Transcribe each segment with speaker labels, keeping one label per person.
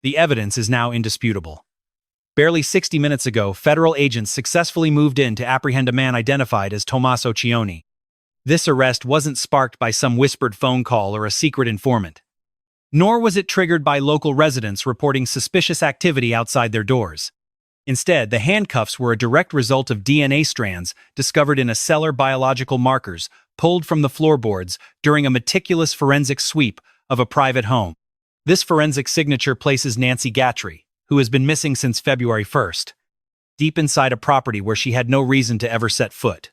Speaker 1: The evidence is now indisputable. Barely 60 minutes ago, federal agents successfully moved in to apprehend a man identified as Tommaso Chioni. This arrest wasn't sparked by some whispered phone call or a secret informant. Nor was it triggered by local residents reporting suspicious activity outside their doors. Instead, the handcuffs were a direct result of DNA strands discovered in a cellar, biological markers pulled from the floorboards during a meticulous forensic sweep of a private home. This forensic signature places Nancy Guthrie, who has been missing since February 1st, deep inside a property where she had no reason to ever set foot.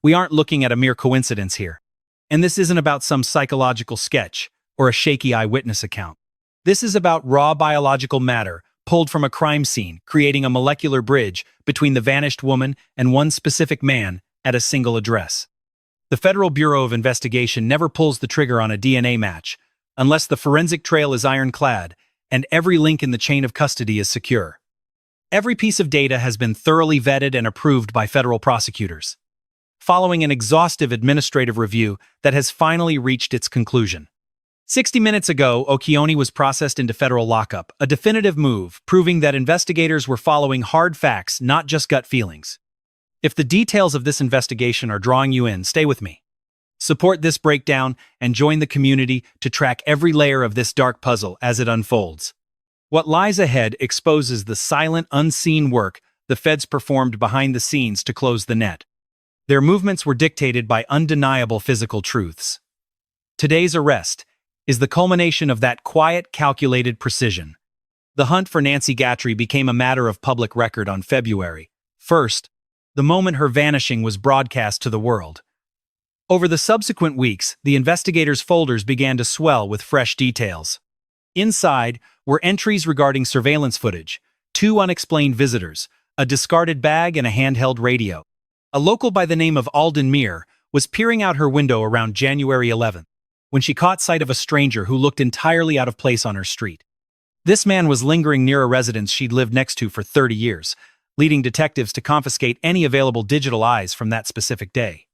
Speaker 1: We aren't looking at a mere coincidence here. And this isn't about some psychological sketch or a shaky eyewitness account. This is about raw biological matter pulled from a crime scene, creating a molecular bridge between the vanished woman and one specific man at a single address. The Federal Bureau of Investigation never pulls the trigger on a DNA match unless the forensic trail is ironclad and every link in the chain of custody is secure. Every piece of data has been thoroughly vetted and approved by federal prosecutors, following an exhaustive administrative review that has finally reached its conclusion. 60 minutes ago, Okioni was processed into federal lockup, a definitive move, proving that investigators were following hard facts, not just gut feelings. If the details of this investigation are drawing you in, stay with me. Support this breakdown and join the community to track every layer of this dark puzzle as it unfolds. What lies ahead exposes the silent, unseen work the feds performed behind the scenes to close the net. Their movements were dictated by undeniable physical truths. Today's arrest is the culmination of that quiet, calculated precision. The hunt for Nancy Guthrie became a matter of public record on February 1st, the moment her vanishing was broadcast to the world. Over the subsequent weeks, the investigators' folders began to swell with fresh details. Inside were entries regarding surveillance footage, 2 unexplained visitors, a discarded bag, and a handheld radio. A local by the name of Aldine Meister was peering out her window around January 11th, when she caught sight of a stranger who looked entirely out of place on her street. This man was lingering near a residence she'd lived next to for 30 years, leading detectives to confiscate any available digital eyes from that specific day.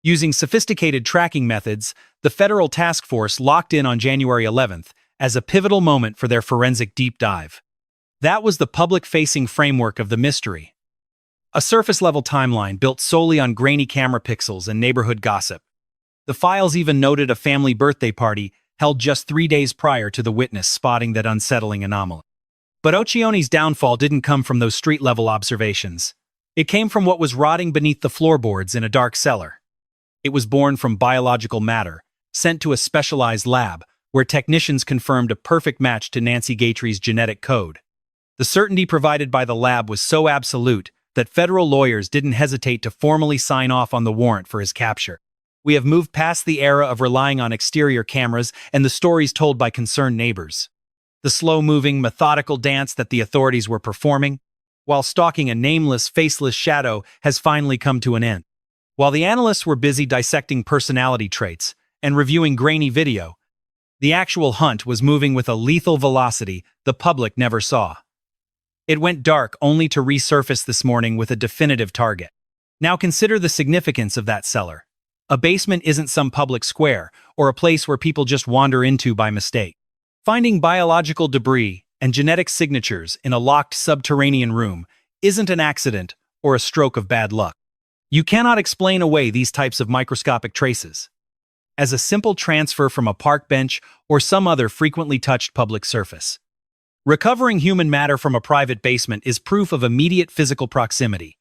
Speaker 1: Using sophisticated tracking methods, the federal task force locked in on January 11th as a pivotal moment for their forensic deep dive. That was the public-facing framework of the mystery. A surface-level timeline built solely on grainy camera pixels and neighborhood gossip. The files even noted a family birthday party held just 3 days prior to the witness spotting that unsettling anomaly. But Okioni's downfall didn't come from those street-level observations. It came from what was rotting beneath the floorboards in a dark cellar. It was born from biological matter, sent to a specialized lab, where technicians confirmed a perfect match to Nancy Guthrie's genetic code. The certainty provided by the lab was so absolute that federal lawyers didn't hesitate to formally sign off on the warrant for his capture. We have moved past the era of relying on exterior cameras and the stories told by concerned neighbors. The slow-moving, methodical dance that the authorities were performing, while stalking a nameless, faceless shadow, has finally come to an end. While the analysts were busy dissecting personality traits and reviewing grainy video, the actual hunt was moving with a lethal velocity the public never saw. It went dark only to resurface this morning with a definitive target. Now consider the significance of that cellar. A basement isn't some public square or a place where people just wander into by mistake. Finding biological debris and genetic signatures in a locked subterranean room isn't an accident or a stroke of bad luck. You cannot explain away these types of microscopic traces as a simple transfer from a park bench or some other frequently touched public surface. Recovering human matter from a private basement is proof of immediate physical proximity.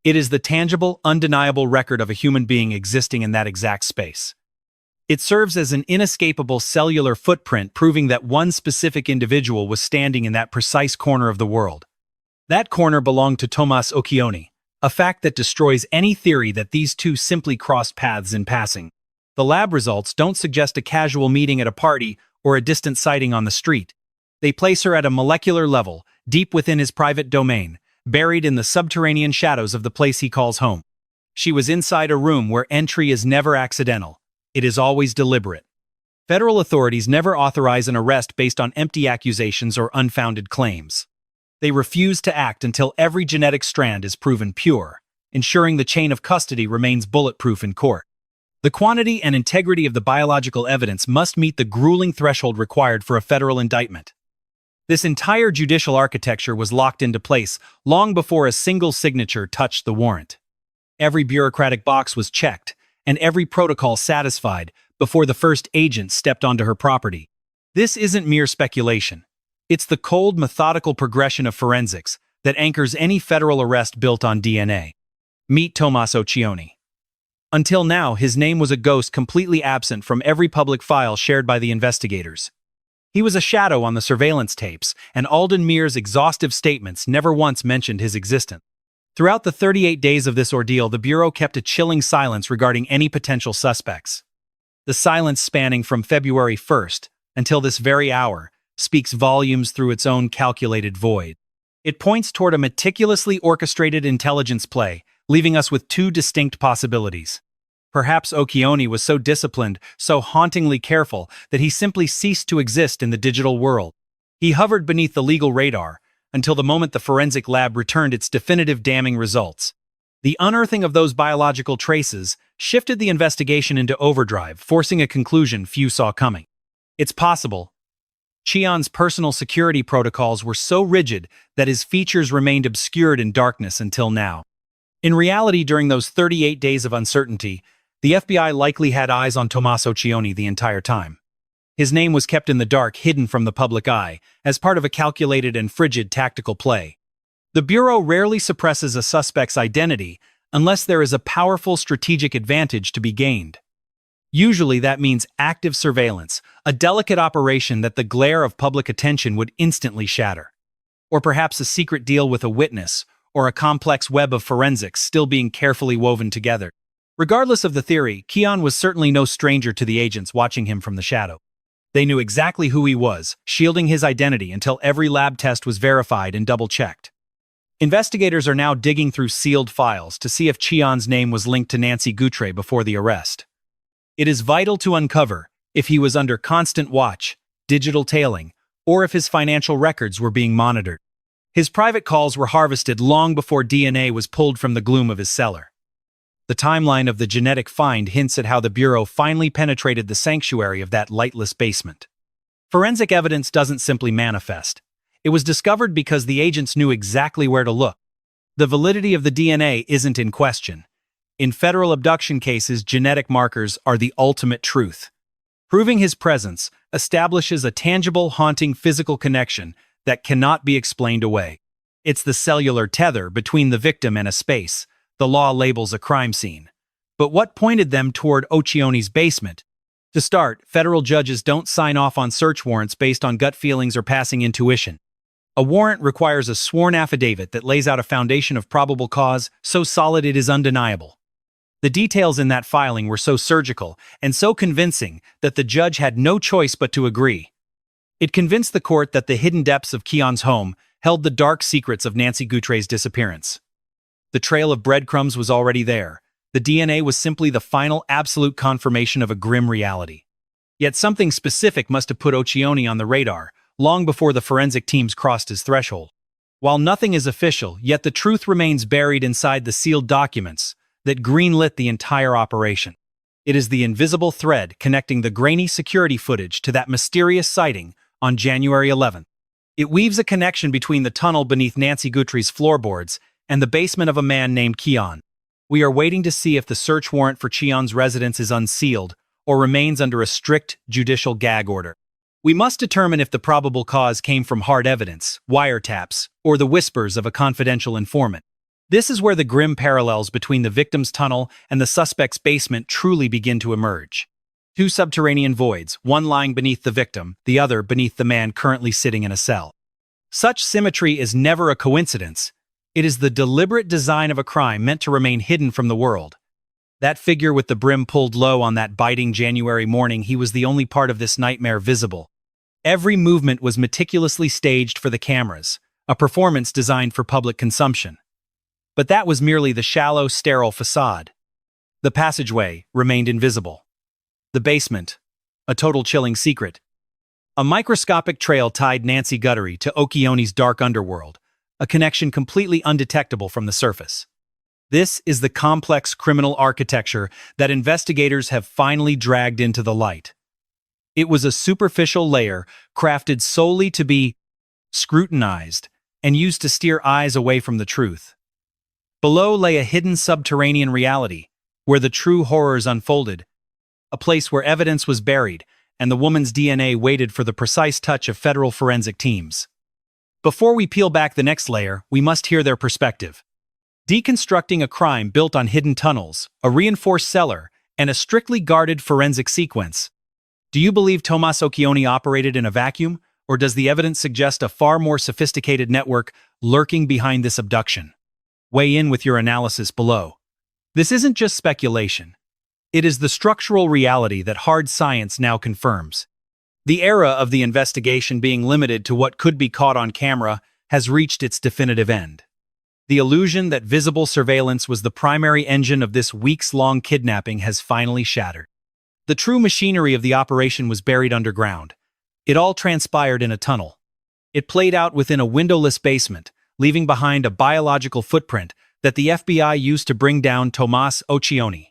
Speaker 1: It is the tangible, undeniable record of a human being existing in that exact space. It serves as an inescapable cellular footprint proving that one specific individual was standing in that precise corner of the world. That corner belonged to Tomas Okioni, a fact that destroys any theory that these two simply crossed paths in passing. The lab results don't suggest a casual meeting at a party or a distant sighting on the street. They place her at a molecular level, deep within his private domain, buried in the subterranean shadows of the place he calls home. She was inside a room where entry is never accidental. It is always deliberate. Federal authorities never authorize an arrest based on empty accusations or unfounded claims. They refuse to act until every genetic strand is proven pure, ensuring the chain of custody remains bulletproof in court. The quantity and integrity of the biological evidence must meet the grueling threshold required for a federal indictment. This entire judicial architecture was locked into place long before a single signature touched the warrant. Every bureaucratic box was checked, and every protocol satisfied before the first agent stepped onto her property. This isn't mere speculation. It's the cold, methodical progression of forensics that anchors any federal arrest built on DNA. Meet Tommaso Chioni. Until now, his name was a ghost completely absent from every public file shared by the investigators. He was a shadow on the surveillance tapes, and Aldine Meister's exhaustive statements never once mentioned his existence. Throughout the 38 days of this ordeal, the Bureau kept a chilling silence regarding any potential suspects. The silence spanning from February 1st until this very hour speaks volumes through its own calculated void. It points toward a meticulously orchestrated intelligence play, leaving us with two distinct possibilities. Perhaps Okioni was so disciplined, so hauntingly careful, that he simply ceased to exist in the digital world. He hovered beneath the legal radar, until the moment the forensic lab returned its definitive damning results. The unearthing of those biological traces shifted the investigation into overdrive, forcing a conclusion few saw coming. It's possible Chion's personal security protocols were so rigid that his features remained obscured in darkness until now. In reality, during those 38 days of uncertainty, the FBI likely had eyes on Tommaso Chioni the entire time. His name was kept in the dark, hidden from the public eye, as part of a calculated and frigid tactical play. The Bureau rarely suppresses a suspect's identity unless there is a powerful strategic advantage to be gained. Usually that means active surveillance, a delicate operation that the glare of public attention would instantly shatter. Or perhaps a secret deal with a witness, or a complex web of forensics still being carefully woven together. Regardless of the theory, Chioni was certainly no stranger to the agents watching him from the shadow. They knew exactly who he was, shielding his identity until every lab test was verified and double-checked. Investigators are now digging through sealed files to see if Chioni's name was linked to Nancy Guthrie before the arrest. It is vital to uncover if he was under constant watch, digital tailing, or if his financial records were being monitored. His private calls were harvested long before DNA was pulled from the gloom of his cellar. The timeline of the genetic find hints at how the Bureau finally penetrated the sanctuary of that lightless basement. Forensic evidence doesn't simply manifest. It was discovered because the agents knew exactly where to look. The validity of the DNA isn't in question. In federal abduction cases, genetic markers are the ultimate truth. Proving his presence establishes a tangible, haunting physical connection that cannot be explained away. It's the cellular tether between the victim and a space the law labels a crime scene. But what pointed them toward Okioni's basement? To start, federal judges don't sign off on search warrants based on gut feelings or passing intuition. A warrant requires a sworn affidavit that lays out a foundation of probable cause so solid it is undeniable. The details in that filing were so surgical and so convincing that the judge had no choice but to agree. It convinced the court that the hidden depths of Chioni's home held the dark secrets of Nancy Guthrie's disappearance. The trail of breadcrumbs was already there. The DNA was simply the final absolute confirmation of a grim reality. Yet something specific must have put Okioni on the radar, long before the forensic teams crossed his threshold. While nothing is official, yet the truth remains buried inside the sealed documents that greenlit the entire operation. It is the invisible thread connecting the grainy security footage to that mysterious sighting on January 11th. It weaves a connection between the tunnel beneath Nancy Guthrie's floorboards and the basement of a man named Chioni. We are waiting to see if the search warrant for Chioni's residence is unsealed or remains under a strict judicial gag order. We must determine if the probable cause came from hard evidence, wiretaps, or the whispers of a confidential informant. This is where the grim parallels between the victim's tunnel and the suspect's basement truly begin to emerge. Two subterranean voids, one lying beneath the victim, the other beneath the man currently sitting in a cell. Such symmetry is never a coincidence. It is the deliberate design of a crime meant to remain hidden from the world. That figure with the brim pulled low on that biting January morning, he was the only part of this nightmare visible. Every movement was meticulously staged for the cameras, a performance designed for public consumption. But that was merely the shallow, sterile facade. The passageway remained invisible. The basement, a total chilling secret. A microscopic trail tied Nancy Guthrie to Okioni's dark underworld, a connection completely undetectable from the surface. This is the complex criminal architecture that investigators have finally dragged into the light. It was a superficial layer crafted solely to be scrutinized, and used to steer eyes away from the truth. Below lay a hidden subterranean reality, where the true horrors unfolded, a place where evidence was buried and the woman's DNA waited for the precise touch of federal forensic teams. Before we peel back the next layer, we must hear their perspective. Deconstructing a crime built on hidden tunnels, a reinforced cellar, and a strictly guarded forensic sequence. Do you believe Tomas Okioni operated in a vacuum, or does the evidence suggest a far more sophisticated network lurking behind this abduction? Weigh in with your analysis below. This isn't just speculation. It is the structural reality that hard science now confirms. The era of the investigation being limited to what could be caught on camera has reached its definitive end. The illusion that visible surveillance was the primary engine of this weeks-long kidnapping has finally shattered. The true machinery of the operation was buried underground. It all transpired in a tunnel. It played out within a windowless basement, leaving behind a biological footprint that the FBI used to bring down Tomas Okioni.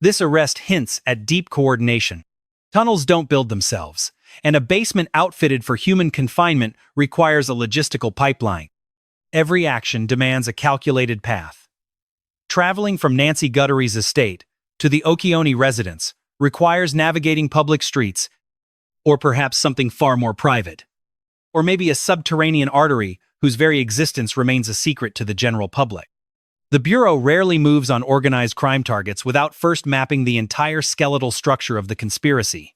Speaker 1: This arrest hints at deep coordination. Tunnels don't build themselves, and a basement outfitted for human confinement requires a logistical pipeline. Every action demands a calculated path. Traveling from Nancy Guthrie's estate to the Okioni residence requires navigating public streets, or perhaps something far more private. Or maybe a subterranean artery whose very existence remains a secret to the general public. The Bureau rarely moves on organized crime targets without first mapping the entire skeletal structure of the conspiracy.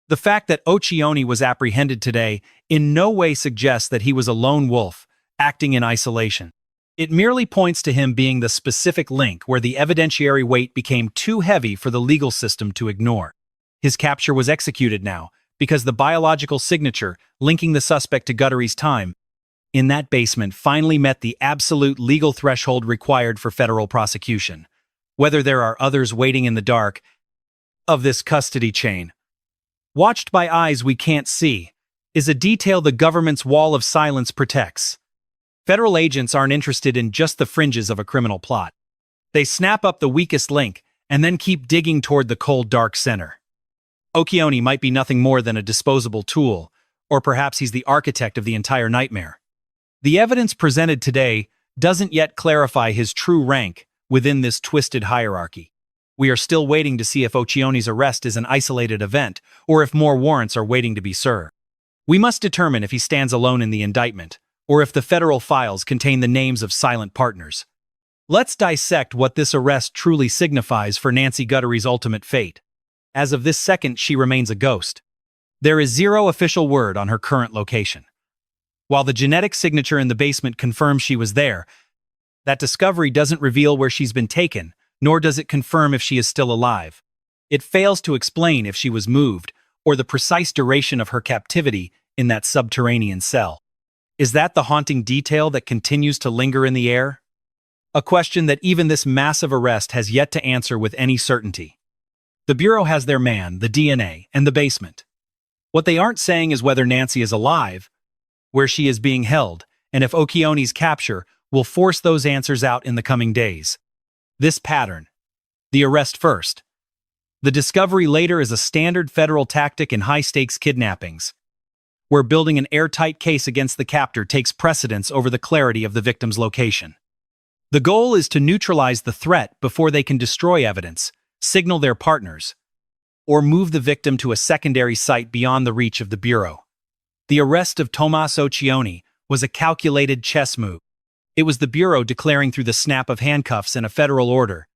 Speaker 1: The fact that Okioni was apprehended today in no way suggests that he was a lone wolf, acting in isolation. It merely points to him being the specific link where the evidentiary weight became too heavy for the legal system to ignore. His capture was executed now, because the biological signature linking the suspect to Guthrie's time in that basement finally met the absolute legal threshold required for federal prosecution. Whether there are others waiting in the dark of this custody chain, watched by eyes we can't see, is a detail the government's wall of silence protects. Federal agents aren't interested in just the fringes of a criminal plot. They snap up the weakest link and then keep digging toward the cold, dark center. Okioni might be nothing more than a disposable tool, or perhaps he's the architect of the entire nightmare. The evidence presented today doesn't yet clarify his true rank within this twisted hierarchy. We are still waiting to see if Okioni's arrest is an isolated event or if more warrants are waiting to be served. We must determine if he stands alone in the indictment, or if the federal files contain the names of silent partners. Let's dissect what this arrest truly signifies for Nancy Guthrie's ultimate fate. As of this second, she remains a ghost. There is zero official word on her current location. While the genetic signature in the basement confirms she was there, that discovery doesn't reveal where she's been taken, nor does it confirm if she is still alive. It fails to explain if she was moved, or the precise duration of her captivity in that subterranean cell. Is that the haunting detail that continues to linger in the air? A question that even this massive arrest has yet to answer with any certainty. The Bureau has their man, the DNA, and the basement. What they aren't saying is whether Nancy is alive, where she is being held, and if Okioni's capture will force those answers out in the coming days. This pattern, the arrest first, the discovery later, is a standard federal tactic in high-stakes kidnappings, where building an airtight case against the captor takes precedence over the clarity of the victim's location. The goal is to neutralize the threat before they can destroy evidence, signal their partners, or move the victim to a secondary site beyond the reach of the Bureau. The arrest of Tommaso Chioni was a calculated chess move. It was the Bureau declaring through the snap of handcuffs and a federal order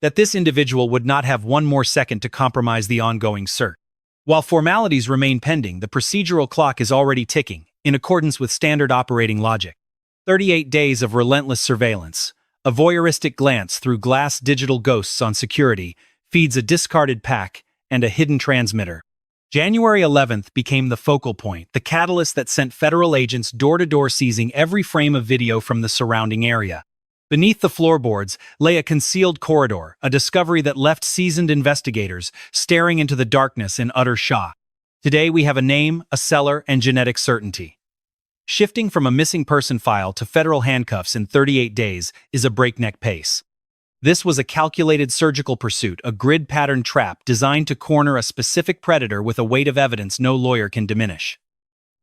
Speaker 1: that this individual would not have one more second to compromise the ongoing search. While formalities remain pending, the procedural clock is already ticking, in accordance with standard operating logic. 38 days of relentless surveillance, a voyeuristic glance through glass digital ghosts on security, feeds a discarded pack and a hidden transmitter. January 11th became the focal point, the catalyst that sent federal agents door-to-door seizing every frame of video from the surrounding area. Beneath the floorboards lay a concealed corridor, a discovery that left seasoned investigators staring into the darkness in utter shock. Today we have a name, a cellar, and genetic certainty. Shifting from a missing person file to federal handcuffs in 38 days is a breakneck pace. This was a calculated surgical pursuit, a grid-pattern trap designed to corner a specific predator with a weight of evidence no lawyer can diminish.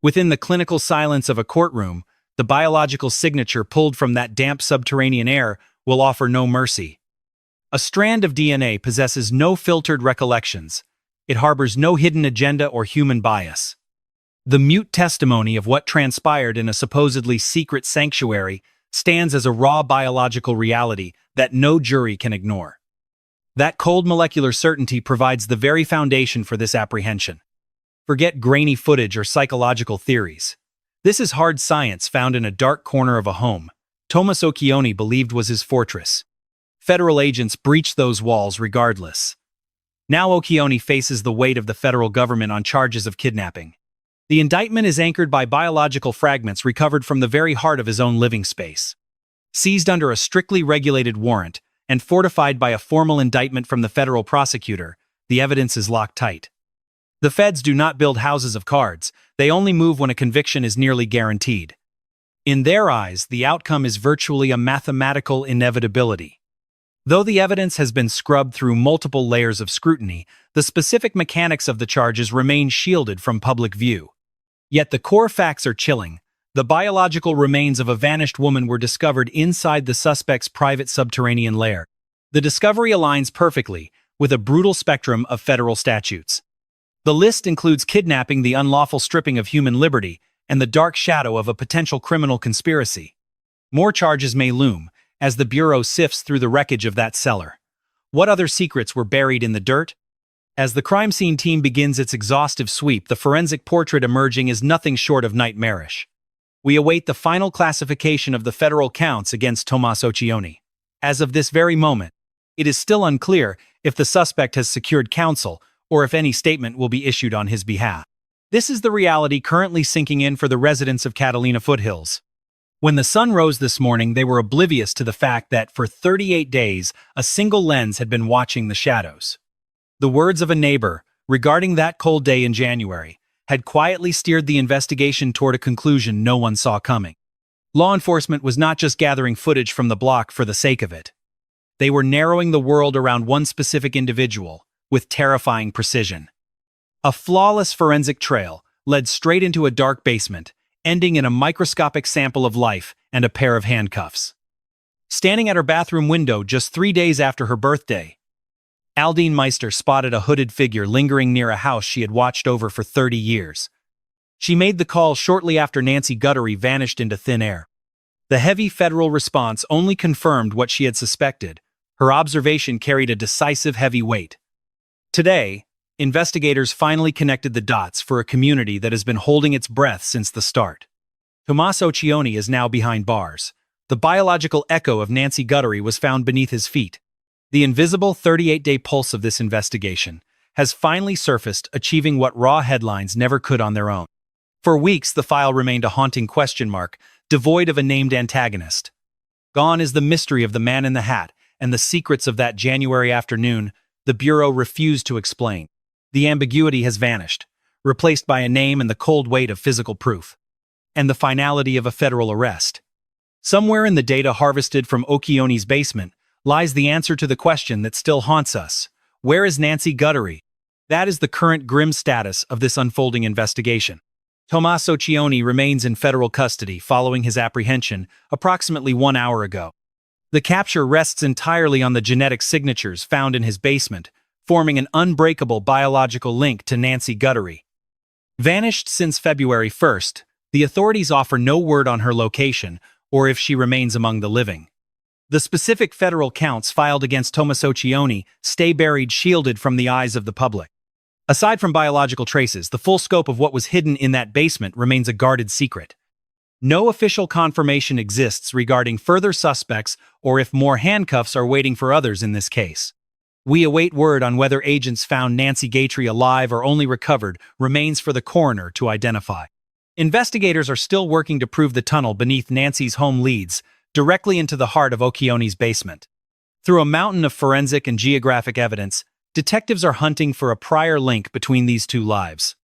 Speaker 1: Within the clinical silence of a courtroom, the biological signature pulled from that damp subterranean air will offer no mercy. A strand of DNA possesses no filtered recollections. It harbors no hidden agenda or human bias. The mute testimony of what transpired in a supposedly secret sanctuary stands as a raw biological reality that no jury can ignore. That cold molecular certainty provides the very foundation for this apprehension. Forget grainy footage or psychological theories. This is hard science found in a dark corner of a home Tomas Okioni believed was his fortress. Federal agents breached those walls regardless. Now Okioni faces the weight of the federal government on charges of kidnapping. The indictment is anchored by biological fragments recovered from the very heart of his own living space. Seized under a strictly regulated warrant and fortified by a formal indictment from the federal prosecutor, the evidence is locked tight. The feds do not build houses of cards, they only move when a conviction is nearly guaranteed. In their eyes, the outcome is virtually a mathematical inevitability. Though the evidence has been scrubbed through multiple layers of scrutiny, the specific mechanics of the charges remain shielded from public view. Yet the core facts are chilling. The biological remains of a vanished woman were discovered inside the suspect's private subterranean lair. The discovery aligns perfectly with a brutal spectrum of federal statutes. The list includes kidnapping, the unlawful stripping of human liberty, and the dark shadow of a potential criminal conspiracy. More charges may loom as the Bureau sifts through the wreckage of that cellar. What other secrets were buried in the dirt? As the crime scene team begins its exhaustive sweep, the forensic portrait emerging is nothing short of nightmarish. We await the final classification of the federal counts against Tommaso Chioni. As of this very moment, it is still unclear if the suspect has secured counsel or if any statement will be issued on his behalf. This is the reality currently sinking in for the residents of Catalina foothills. When the sun rose this morning, they were oblivious to the fact that for 38 days, a single lens had been watching the shadows. The words of a neighbor regarding that cold day in January had quietly steered the investigation toward a conclusion no one saw coming. Law enforcement was not just gathering footage from the block for the sake of it. They were narrowing the world around one specific individual with terrifying precision. A flawless forensic trail led straight into a dark basement, ending in a microscopic sample of life and a pair of handcuffs. Standing at her bathroom window just 3 days after her birthday, Aldine Meister spotted a hooded figure lingering near a house she had watched over for 30 years. She made the call shortly after Nancy Guthrie vanished into thin air. The heavy federal response only confirmed what she had suspected. Her observation carried a decisive heavy weight. Today, investigators finally connected the dots for a community that has been holding its breath since the start. Tommaso Chioni is now behind bars. The biological echo of Nancy Guthrie was found beneath his feet. The invisible 38-day pulse of this investigation has finally surfaced, achieving what raw headlines never could on their own. For weeks, the file remained a haunting question mark, devoid of a named antagonist. Gone is the mystery of the man in the hat, and the secrets of that January afternoon the Bureau refused to explain. The ambiguity has vanished, replaced by a name and the cold weight of physical proof. And the finality of a federal arrest. Somewhere in the data harvested from Okioni's basement lies the answer to the question that still haunts us. Where is Nancy Guthrie? That is the current grim status of this unfolding investigation. Tommaso Chioni remains in federal custody following his apprehension approximately 1 hour ago. The capture rests entirely on the genetic signatures found in his basement, forming an unbreakable biological link to Nancy Guthrie. Vanished since February 1st, the authorities offer no word on her location or if she remains among the living. The specific federal counts filed against Tommaso Chioni stay buried, shielded from the eyes of the public. Aside from biological traces, the full scope of what was hidden in that basement remains a guarded secret. No official confirmation exists regarding further suspects or if more handcuffs are waiting for others in this case. We await word on whether agents found Nancy Guthrie alive or only recovered remains for the coroner to identify. Investigators are still working to prove the tunnel beneath Nancy's home leads directly into the heart of Okioni's basement. Through a mountain of forensic and geographic evidence, detectives are hunting for a prior link between these two lives.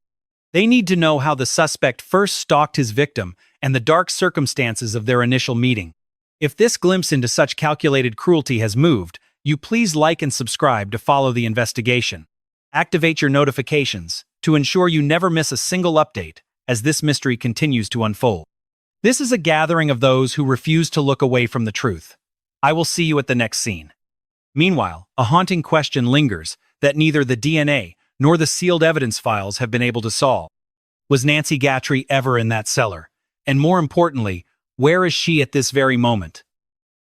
Speaker 1: They need to know how the suspect first stalked his victim and the dark circumstances of their initial meeting. If this glimpse into such calculated cruelty has moved you, please like and subscribe to follow the investigation. Activate your notifications to ensure you never miss a single update, as this mystery continues to unfold. This is a gathering of those who refuse to look away from the truth. I will see you at the next scene. Meanwhile, a haunting question lingers that neither the DNA nor the sealed evidence files have been able to solve. Was Nancy Guthrie ever in that cellar? And more importantly, where is she at this very moment?